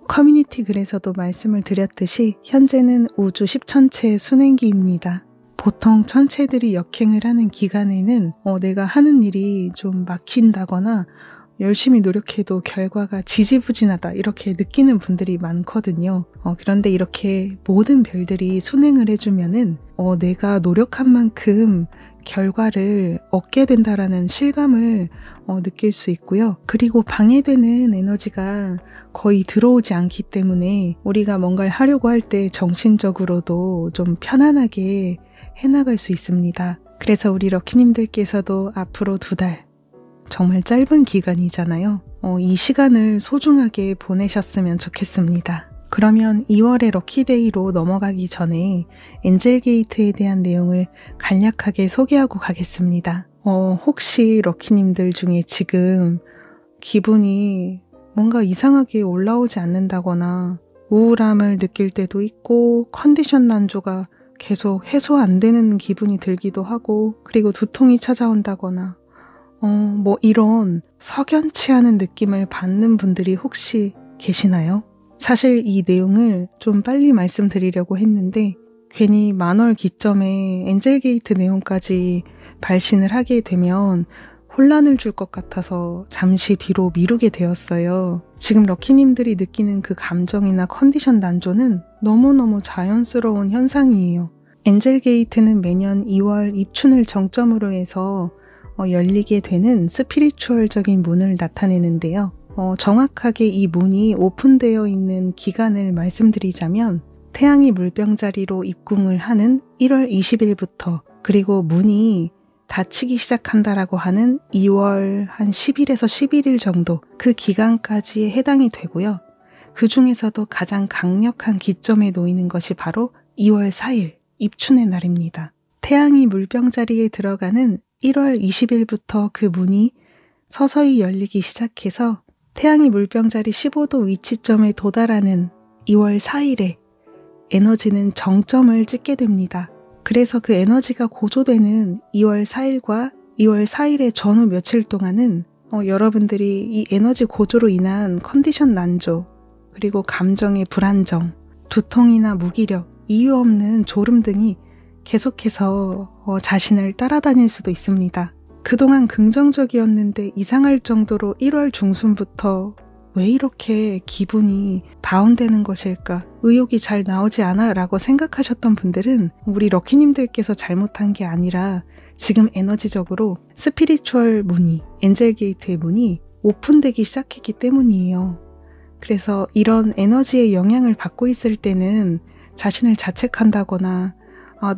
커뮤니티 글에서도 말씀을 드렸듯이 현재는 우주 10천체 순행기입니다. 보통 천체들이 역행을 하는 기간에는 내가 하는 일이 좀 막힌다거나 열심히 노력해도 결과가 지지부진하다 이렇게 느끼는 분들이 많거든요. 그런데 이렇게 모든 별들이 순행을 해주면은 내가 노력한 만큼 결과를 얻게 된다라는 실감을 느낄 수 있고요. 그리고 방해되는 에너지가 거의 들어오지 않기 때문에 우리가 뭔가를 하려고 할 때 정신적으로도 좀 편안하게 해나갈 수 있습니다. 그래서 우리 럭키님들께서도 앞으로 2달 정말 짧은 기간이잖아요. 이 시간을 소중하게 보내셨으면 좋겠습니다. 그러면 2월의 럭키데이로 넘어가기 전에 엔젤 게이트에 대한 내용을 간략하게 소개하고 가겠습니다. 혹시 럭키님들 중에 지금 기분이 뭔가 이상하게 올라오지 않는다거나 우울함을 느낄 때도 있고 컨디션 난조가 계속 해소 안 되는 기분이 들기도 하고 그리고 두통이 찾아온다거나 이런 석연치 않은 느낌을 받는 분들이 혹시 계시나요? 사실 이 내용을 좀 빨리 말씀드리려고 했는데 괜히 만월 기점에 엔젤 게이트 내용까지 발신을 하게 되면 혼란을 줄 것 같아서 잠시 뒤로 미루게 되었어요. 지금 럭키님들이 느끼는 그 감정이나 컨디션 난조는 너무너무 자연스러운 현상이에요. 엔젤 게이트는 매년 2월 입춘을 정점으로 해서 열리게 되는 스피리추얼적인 문을 나타내는데요. 정확하게 이 문이 오픈되어 있는 기간을 말씀드리자면 태양이 물병자리로 입궁을 하는 1월 20일부터 그리고 문이 닫히기 시작한다라고 하는 2월 한 10일에서 11일 정도 그 기간까지에 해당이 되고요. 그 중에서도 가장 강력한 기점에 놓이는 것이 바로 2월 4일 입춘의 날입니다. 태양이 물병자리에 들어가는 1월 20일부터 그 문이 서서히 열리기 시작해서 태양이 물병자리 15도 위치점에 도달하는 2월 4일에 에너지는 정점을 찍게 됩니다. 그래서 그 에너지가 고조되는 2월 4일과 2월 4일의 전후 며칠 동안은 여러분들이 이 에너지 고조로 인한 컨디션 난조, 그리고 감정의 불안정, 두통이나 무기력, 이유 없는 졸음 등이 계속해서 자신을 따라다닐 수도 있습니다. 그동안 긍정적이었는데 이상할 정도로 1월 중순부터 왜 이렇게 기분이 다운되는 것일까? 의욕이 잘 나오지 않아 라고 생각하셨던 분들은 우리 럭키님들께서 잘못한 게 아니라 지금 에너지적으로 스피리추얼 문이, 엔젤 게이트의 문이 오픈되기 시작했기 때문이에요. 그래서 이런 에너지의 영향을 받고 있을 때는 자신을 자책한다거나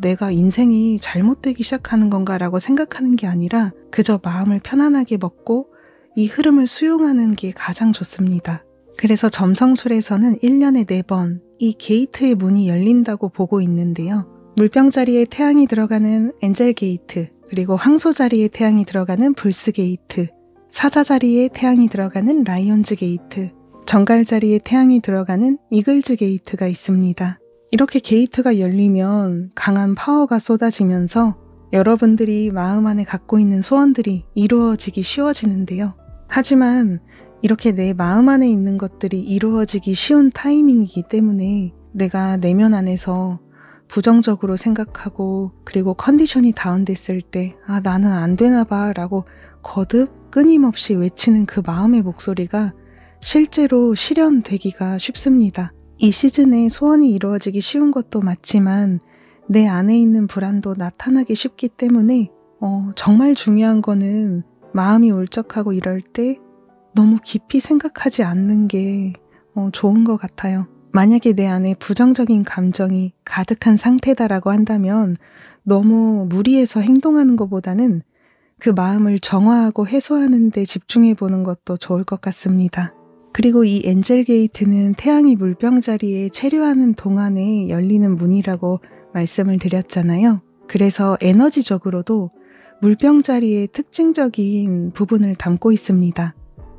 내가 인생이 잘못되기 시작하는 건가 라고 생각하는 게 아니라 그저 마음을 편안하게 먹고 이 흐름을 수용하는 게 가장 좋습니다. 그래서 점성술에서는 1년에 4번 이 게이트의 문이 열린다고 보고 있는데요. 물병자리에 태양이 들어가는 엔젤 게이트, 그리고 황소 자리에 태양이 들어가는 불스 게이트, 사자 자리에 태양이 들어가는 라이온즈 게이트, 정갈 자리에 태양이 들어가는 이글즈 게이트가 있습니다. 이렇게 게이트가 열리면 강한 파워가 쏟아지면서 여러분들이 마음 안에 갖고 있는 소원들이 이루어지기 쉬워지는데요. 하지만 이렇게 내 마음 안에 있는 것들이 이루어지기 쉬운 타이밍이기 때문에 내가 내면 안에서 부정적으로 생각하고 그리고 컨디션이 다운됐을 때 나는 안 되나 봐 라고 거듭 끊임없이 외치는 그 마음의 목소리가 실제로 실현되기가 쉽습니다. 이 시즌에 소원이 이루어지기 쉬운 것도 맞지만 내 안에 있는 불안도 나타나기 쉽기 때문에 정말 중요한 거는 마음이 울적하고 이럴 때 너무 깊이 생각하지 않는 게 좋은 것 같아요. 만약에 내 안에 부정적인 감정이 가득한 상태다라고 한다면 너무 무리해서 행동하는 것보다는 그 마음을 정화하고 해소하는 데 집중해 보는 것도 좋을 것 같습니다. 그리고 이 엔젤 게이트는 태양이 물병자리에 체류하는 동안에 열리는 문이라고 말씀을 드렸잖아요. 그래서 에너지적으로도 물병자리의 특징적인 부분을 담고 있습니다.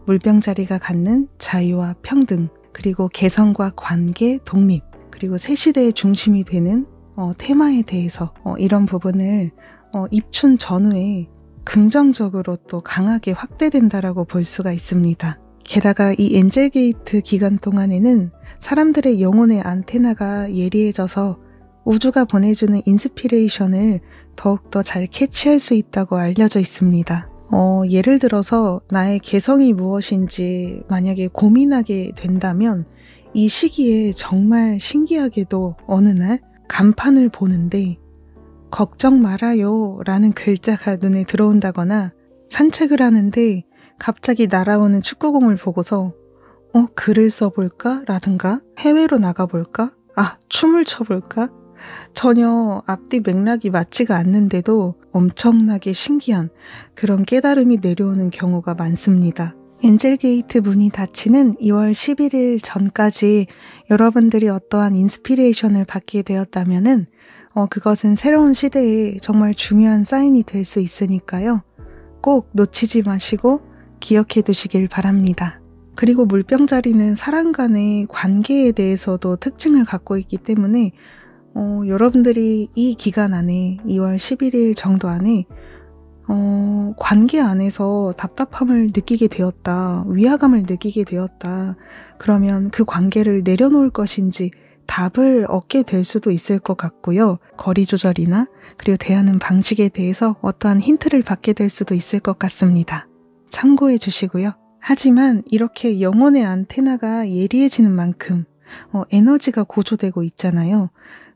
물병자리가 갖는 자유와 평등, 그리고 개성과 관계, 독립, 그리고 새 시대의 중심이 되는 테마에 대해서 이런 부분을 입춘 전후에 긍정적으로 또 강하게 확대된다라고 볼 수가 있습니다. 게다가 이 엔젤 게이트 기간 동안에는 사람들의 영혼의 안테나가 예리해져서 우주가 보내주는 인스피레이션을 더욱더 잘 캐치할 수 있다고 알려져 있습니다. 예를 들어서 나의 개성이 무엇인지 만약에 고민하게 된다면 이 시기에 정말 신기하게도 어느 날 간판을 보는데 걱정 말아요 라는 글자가 눈에 들어온다거나 산책을 하는데 갑자기 날아오는 축구공을 보고서 글을 써볼까? 라든가 해외로 나가볼까? 춤을 춰볼까? 전혀 앞뒤 맥락이 맞지가 않는데도 엄청나게 신기한 그런 깨달음이 내려오는 경우가 많습니다. 엔젤 게이트 문이 닫히는 2월 11일 전까지 여러분들이 어떠한 인스피레이션을 받게 되었다면은 그것은 새로운 시대에 정말 중요한 사인이 될 수 있으니까요. 꼭 놓치지 마시고 기억해 두시길 바랍니다. 그리고 물병자리는 사람 간의 관계에 대해서도 특징을 갖고 있기 때문에 여러분들이 이 기간 안에 2월 11일 정도 안에 관계 안에서 답답함을 느끼게 되었다, 위화감을 느끼게 되었다, 그러면 그 관계를 내려놓을 것인지 답을 얻게 될 수도 있을 것 같고요. 거리 조절이나 그리고 대하는 방식에 대해서 어떠한 힌트를 받게 될 수도 있을 것 같습니다. 참고해 주시고요. 하지만 이렇게 영혼의 안테나가 예리해지는 만큼 에너지가 고조되고 있잖아요.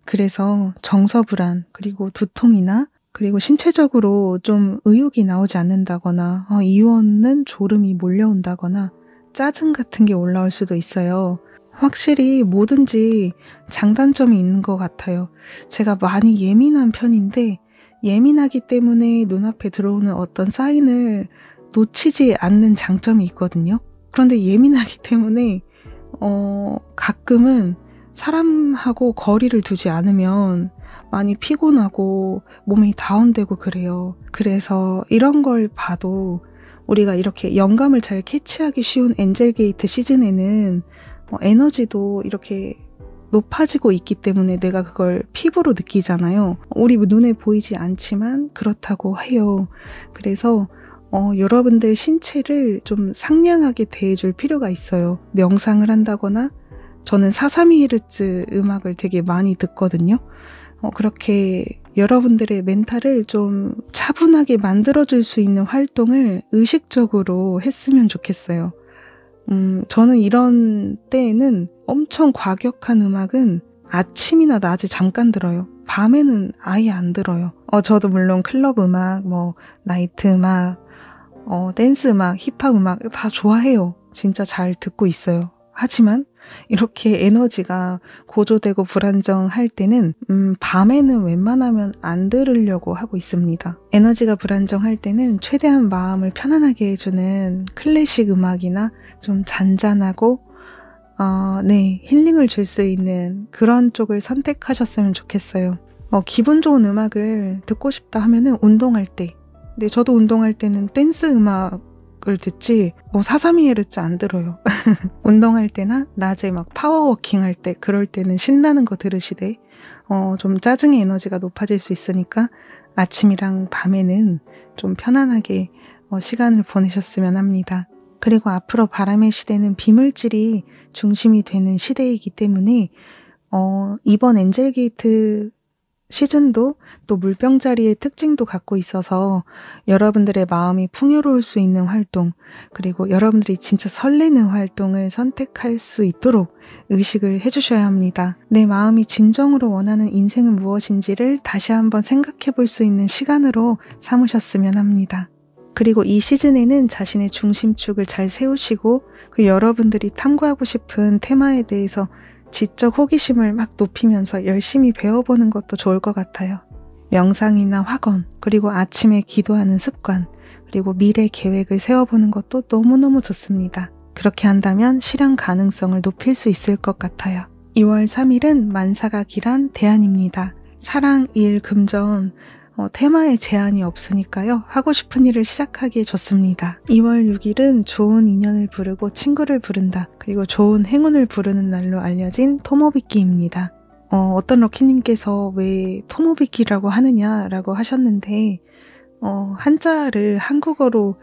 그래서 정서불안, 그리고 두통이나 그리고 신체적으로 좀 의욕이 나오지 않는다거나 이유 없는 졸음이 몰려온다거나 짜증 같은 게 올라올 수도 있어요. 확실히 뭐든지 장단점이 있는 것 같아요. 제가 많이 예민한 편인데 예민하기 때문에 눈앞에 들어오는 어떤 사인을 놓치지 않는 장점이 있거든요. 그런데 예민하기 때문에 가끔은 사람하고 거리를 두지 않으면 많이 피곤하고 몸이 다운되고 그래요. 그래서 이런 걸 봐도 우리가 이렇게 영감을 잘 캐치하기 쉬운 엔젤 게이트 시즌에는 에너지도 이렇게 높아지고 있기 때문에 내가 그걸 피부로 느끼잖아요. 우리 눈에 보이지 않지만 그렇다고 해요. 그래서 여러분들 신체를 좀 상냥하게 대해줄 필요가 있어요. 명상을 한다거나 저는 432Hz 음악을 되게 많이 듣거든요. 그렇게 여러분들의 멘탈을 좀 차분하게 만들어줄 수 있는 활동을 의식적으로 했으면 좋겠어요. 저는 이런 때에는 엄청 과격한 음악은 아침이나 낮에 잠깐 들어요. 밤에는 아예 안 들어요. 저도 물론 클럽 음악, 나이트 음악, 댄스 음악, 힙합 음악 다 좋아해요. 진짜 잘 듣고 있어요. 하지만 이렇게 에너지가 고조되고 불안정할 때는 밤에는 웬만하면 안 들으려고 하고 있습니다. 에너지가 불안정할 때는 최대한 마음을 편안하게 해주는 클래식 음악이나 좀 잔잔하고 힐링을 줄 수 있는 그런 쪽을 선택하셨으면 좋겠어요. 기분 좋은 음악을 듣고 싶다 하면은 운동할 때, 근데 저도 운동할 때는 댄스 음악을 듣지 432Hz 안 들어요. 운동할 때나 낮에 막 파워워킹 할 때, 그럴 때는 신나는 거 들으시되 좀 짜증의 에너지가 높아질 수 있으니까 아침이랑 밤에는 좀 편안하게 시간을 보내셨으면 합니다. 그리고 앞으로 바람의 시대는 비물질이 중심이 되는 시대이기 때문에 이번 엔젤 게이트 시즌도 또 물병자리의 특징도 갖고 있어서 여러분들의 마음이 풍요로울 수 있는 활동, 그리고 여러분들이 진짜 설레는 활동을 선택할 수 있도록 의식을 해주셔야 합니다. 내 마음이 진정으로 원하는 인생은 무엇인지를 다시 한번 생각해 볼 수 있는 시간으로 삼으셨으면 합니다. 그리고 이 시즌에는 자신의 중심축을 잘 세우시고, 그리고 여러분들이 탐구하고 싶은 테마에 대해서 지적 호기심을 막 높이면서 열심히 배워보는 것도 좋을 것 같아요. 명상이나 확언, 그리고 아침에 기도하는 습관, 그리고 미래 계획을 세워보는 것도 너무너무 좋습니다. 그렇게 한다면 실현 가능성을 높일 수 있을 것 같아요. 2월 3일은 만사가 길한 대안입니다. 사랑, 일, 금전, 테마에 제한이 없으니까요. 하고 싶은 일을 시작하기에 좋습니다. 2월 6일은 좋은 인연을 부르고 친구를 부른다. 그리고 좋은 행운을 부르는 날로 알려진 토모비끼입니다. 어떤 럭키님께서 왜 토모비끼라고 하느냐라고 하셨는데 한자를 한국어로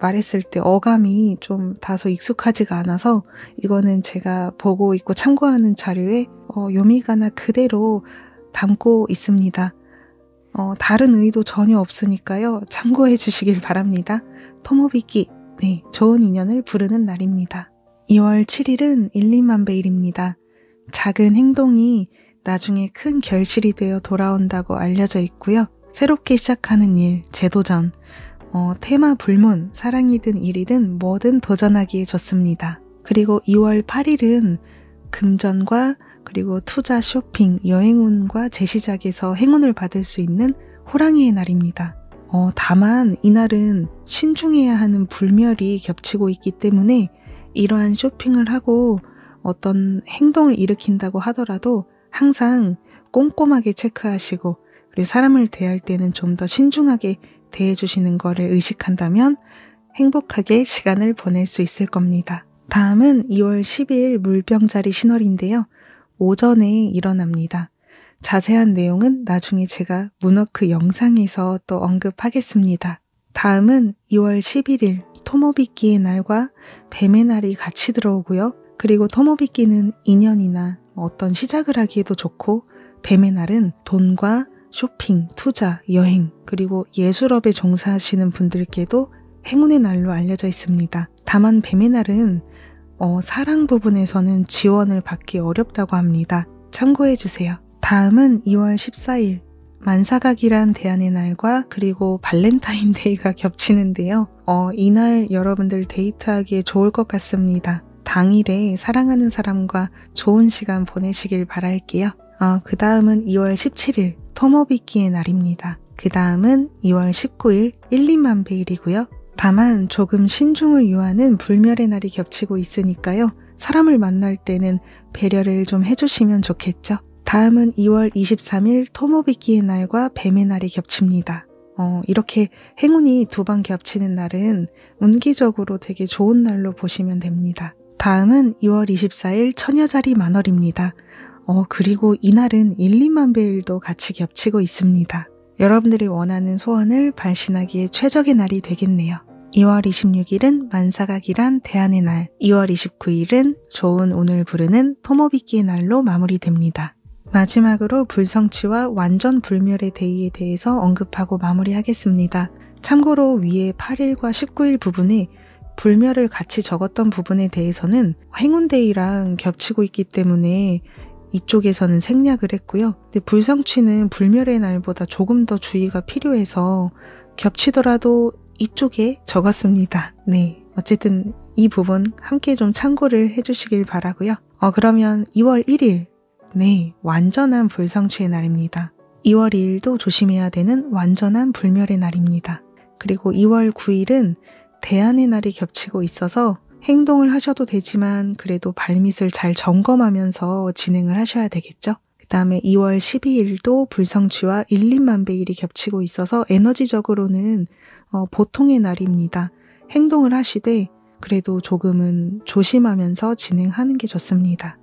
말했을 때 어감이 좀 다소 익숙하지가 않아서 이거는 제가 보고 있고 참고하는 자료에 요미가나 그대로 담고 있습니다. 다른 의도 전혀 없으니까요. 참고해 주시길 바랍니다. 토모비키, 네, 좋은 인연을 부르는 날입니다. 2월 7일은 일리만베일입니다. 작은 행동이 나중에 큰 결실이 되어 돌아온다고 알려져 있고요. 새롭게 시작하는 일, 재도전, 테마 불문, 사랑이든 일이든 뭐든 도전하기에 좋습니다. 그리고 2월 8일은 금전과 그리고 투자, 쇼핑, 여행운과 재시작에서 행운을 받을 수 있는 호랑이의 날입니다. 다만 이날은 신중해야 하는 불멸이 겹치고 있기 때문에 이러한 쇼핑을 하고 어떤 행동을 일으킨다고 하더라도 항상 꼼꼼하게 체크하시고 그리고 사람을 대할 때는 좀 더 신중하게 대해주시는 것을 의식한다면 행복하게 시간을 보낼 수 있을 겁니다. 다음은 2월 10일 물병자리 신월인데요. 오전에 일어납니다. 자세한 내용은 나중에 제가 문워크 영상에서 또 언급하겠습니다. 다음은 2월 11일 토모비끼의 날과 뱀의 날이 같이 들어오고요. 그리고 토모비끼는 인연이나 어떤 시작을 하기에도 좋고 뱀의 날은 돈과 쇼핑, 투자, 여행, 그리고 예술업에 종사하시는 분들께도 행운의 날로 알려져 있습니다. 다만 뱀의 날은 사랑 부분에서는 지원을 받기 어렵다고 합니다. 참고해 주세요. 다음은 2월 14일 만사각이란 대안의 날과 그리고 발렌타인데이가 겹치는데요. 이날 여러분들 데이트하기에 좋을 것 같습니다. 당일에 사랑하는 사람과 좋은 시간 보내시길 바랄게요. 그 다음은 2월 17일 토모비끼의 날입니다. 그 다음은 2월 19일 일리만베일이고요. 다만 조금 신중을 요하는 불멸의 날이 겹치고 있으니까요. 사람을 만날 때는 배려를 좀 해주시면 좋겠죠. 다음은 2월 23일 토모비끼의 날과 뱀의 날이 겹칩니다. 이렇게 행운이 두 번 겹치는 날은 운기적으로 되게 좋은 날로 보시면 됩니다. 다음은 2월 24일 처녀자리 만월입니다. 그리고 이날은 일리만베일도 같이 겹치고 있습니다. 여러분들이 원하는 소원을 발신하기에 최적의 날이 되겠네요. 2월 26일은 만사각이란 대안의 날, 2월 29일은 좋은 운을 부르는 토모비끼의 날로 마무리됩니다. 마지막으로 불성취와 완전 불멸의 데이에 대해서 언급하고 마무리하겠습니다. 참고로 위에 8일과 19일 부분에 불멸을 같이 적었던 부분에 대해서는 행운데이랑 겹치고 있기 때문에 이쪽에서는 생략을 했고요. 근데 불성취는 불멸의 날보다 조금 더 주의가 필요해서 겹치더라도 이쪽에 적었습니다. 네, 어쨌든 이 부분 함께 좀 참고를 해주시길 바라고요. 그러면 2월 1일, 네, 완전한 불성취의 날입니다. 2월 2일도 조심해야 되는 완전한 불멸의 날입니다. 그리고 2월 9일은 대안의 날이 겹치고 있어서 행동을 하셔도 되지만 그래도 발밑을 잘 점검하면서 진행을 하셔야 되겠죠. 그 다음에 2월 12일도 불성취와 일리만베일이 겹치고 있어서 에너지적으로는 보통의 날입니다. 행동을 하시되 그래도 조금은 조심하면서 진행하는 게 좋습니다.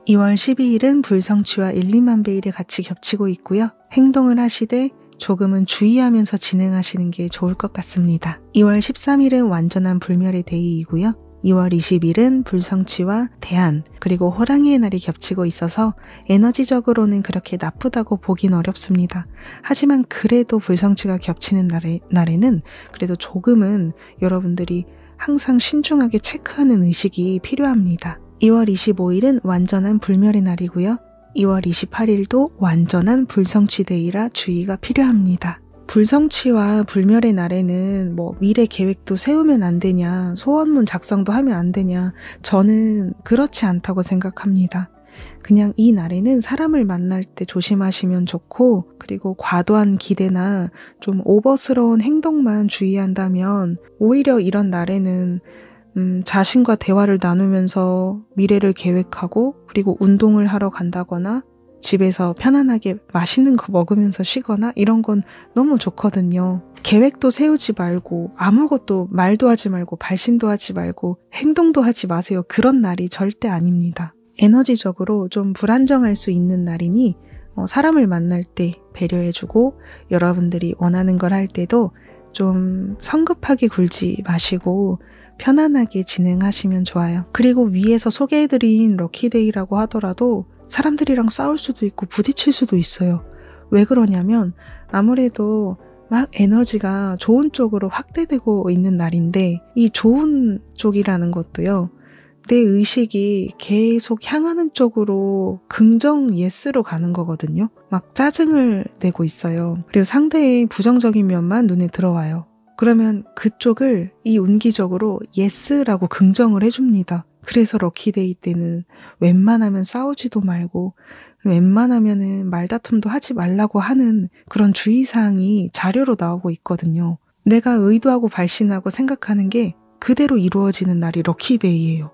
2월 12일은 불성취와 일리만베일이 같이 겹치고 있고요. 행동을 하시되 조금은 주의하면서 진행하시는 게 좋을 것 같습니다. 2월 13일은 완전한 불멸의 데이이고요. 2월 20일은 불성취와 대안, 그리고 호랑이의 날이 겹치고 있어서 에너지적으로는 그렇게 나쁘다고 보긴 어렵습니다. 하지만 그래도 불성취가 겹치는 날에는 그래도 조금은 여러분들이 항상 신중하게 체크하는 의식이 필요합니다. 2월 25일은 완전한 불멸의 날이고요. 2월 28일도 완전한 불성취 데이라 주의가 필요합니다. 불성취와 불멸의 날에는 미래 계획도 세우면 안 되냐, 소원문 작성도 하면 안 되냐, 저는 그렇지 않다고 생각합니다. 그냥 이 날에는 사람을 만날 때 조심하시면 좋고, 그리고 과도한 기대나 좀 오버스러운 행동만 주의한다면 오히려 이런 날에는 자신과 대화를 나누면서 미래를 계획하고 그리고 운동을 하러 간다거나 집에서 편안하게 맛있는 거 먹으면서 쉬거나 이런 건 너무 좋거든요. 계획도 세우지 말고 아무것도 말도 하지 말고 발신도 하지 말고 행동도 하지 마세요. 그런 날이 절대 아닙니다. 에너지적으로 좀 불안정할 수 있는 날이니 사람을 만날 때 배려해주고 여러분들이 원하는 걸 할 때도 좀 성급하게 굴지 마시고 편안하게 진행하시면 좋아요. 그리고 위에서 소개해드린 럭키데이라고 하더라도 사람들이랑 싸울 수도 있고 부딪힐 수도 있어요. 왜 그러냐면 아무래도 막 에너지가 좋은 쪽으로 확대되고 있는 날인데 이 좋은 쪽이라는 것도요. 내 의식이 계속 향하는 쪽으로 긍정 예스로 가는 거거든요. 막 짜증을 내고 있어요. 그리고 상대의 부정적인 면만 눈에 들어와요. 그러면 그쪽을 이 운기적으로 예스라고 긍정을 해줍니다. 그래서 럭키데이 때는 웬만하면 싸우지도 말고 웬만하면은 말다툼도 하지 말라고 하는 그런 주의사항이 자료로 나오고 있거든요. 내가 의도하고 발신하고 생각하는 게 그대로 이루어지는 날이 럭키데이예요.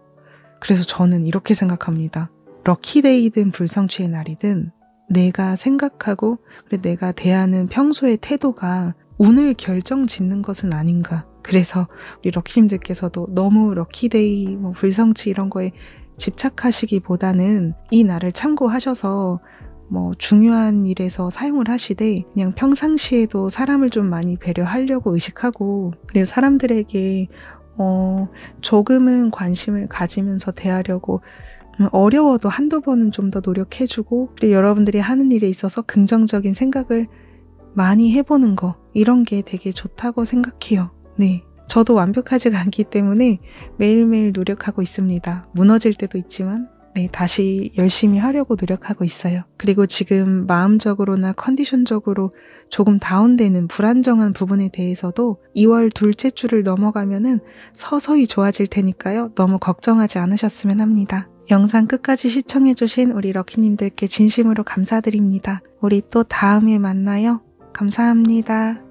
그래서 저는 이렇게 생각합니다. 럭키데이든 불성취의 날이든 내가 생각하고 내가 대하는 평소의 태도가 운을 결정짓는 것은 아닌가. 그래서 우리 럭키님들께서도 너무 럭키데이, 불성취 이런 거에 집착하시기보다는 이 날을 참고하셔서 중요한 일에서 사용을 하시되 그냥 평상시에도 사람을 좀 많이 배려하려고 의식하고 그리고 사람들에게 조금은 관심을 가지면서 대하려고 어려워도 한두 번은 좀 더 노력해주고 그리고 여러분들이 하는 일에 있어서 긍정적인 생각을 많이 해보는 거 이런 게 되게 좋다고 생각해요. 네, 저도 완벽하지가 않기 때문에 매일매일 노력하고 있습니다. 무너질 때도 있지만 네, 다시 열심히 하려고 노력하고 있어요. 그리고 지금 마음적으로나 컨디션적으로 조금 다운되는 불안정한 부분에 대해서도 2월 둘째 주를 넘어가면은 서서히 좋아질 테니까요. 너무 걱정하지 않으셨으면 합니다. 영상 끝까지 시청해주신 우리 럭키님들께 진심으로 감사드립니다. 우리 또 다음에 만나요. 감사합니다.